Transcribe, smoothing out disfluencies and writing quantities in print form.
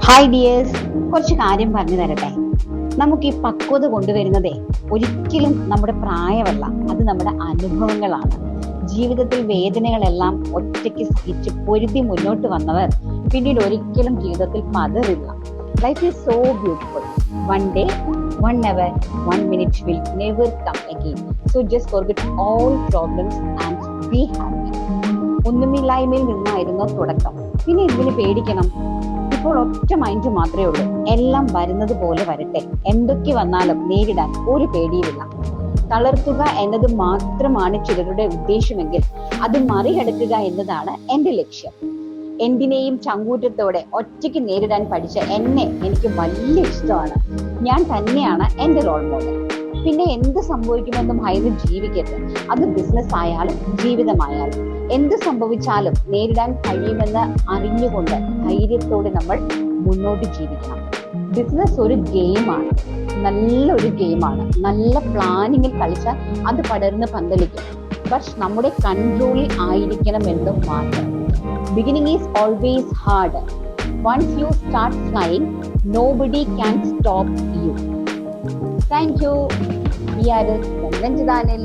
Hi dears, കുറച്ച് കാര്യം പറഞ്ഞു തരട്ടെ. നമുക്ക് ഈ പക്വത കൊണ്ടുവരുന്നതേ ഒരിക്കലും നമ്മുടെ പ്രായമല്ല, അത് നമ്മുടെ അനുഭവങ്ങളാണ്. ജീവിതത്തിൽ വേദനകളെല്ലാം ഒറ്റയ്ക്ക് സഹിച്ച് പൊരുതി മുന്നോട്ട് വന്നവർ പിന്നീട് ഒരിക്കലും ജീവിതത്തിൽ പതറില്ല. Life is so beautiful. One day, one hour, 1 minute will never come again. So just forget all problems and be happy. ഒന്നുമില്ലായ്മയിൽ നിന്നായിരുന്നു തുടക്കം. പിന്നെ എന്തിനു പേടിക്കണം? ഇപ്പോൾ ഒറ്റ മൈൻഡ് മാത്രമേ ഉള്ളൂ. എല്ലാം വരുന്നത് പോലെ വരട്ടെ. എന്തൊക്കെ വന്നാലും നേരിടാൻ ഒരു പേടിയുമില്ല. തളർത്തുക എന്നത് മാത്രമാണ് ചിലരുടെ ഉദ്ദേശമെങ്കിൽ അത് മറികടക്കുക എന്നതാണ് എൻ്റെ ലക്ഷ്യം. എന്തിനേയും ചങ്കൂറ്റത്തോടെ ഒറ്റയ്ക്ക് നേരിടാൻ പഠിച്ച എനിക്ക് വലിയ ഇഷ്ടമാണ്. ഞാൻ തന്നെയാണ് എൻ്റെ റോൾ മോഡൽ. പിന്നെ എന്ത് സംഭവിക്കുമെന്ന് ഭയന്ന് ജീവിക്കരുത്. അത് ബിസിനസ് ആയാലും ജീവിതമായാലും എന്ത് സംഭവിച്ചാലും നേരിടാൻ കഴിയുമെന്ന് അറിഞ്ഞുകൊണ്ട് ധൈര്യത്തോടെ നമ്മൾ മുന്നോട്ട് ജീവിക്കണം. ബിസിനസ് ഒരു ഗെയിമാണ്, നല്ലൊരു ഗെയിമാണ്. നല്ല പ്ലാനിങ്ങിൽ കളിച്ചാൽ അത് പടർന്ന് പന്തലിക്കും. പക്ഷെ നമ്മുടെ കൺട്രോളിൽ ആയിരിക്കണം എന്ന് മാത്രം. Beginning is always hard. Once you start flying, nobody can stop you. Thank you. We are Ranjan Daniel.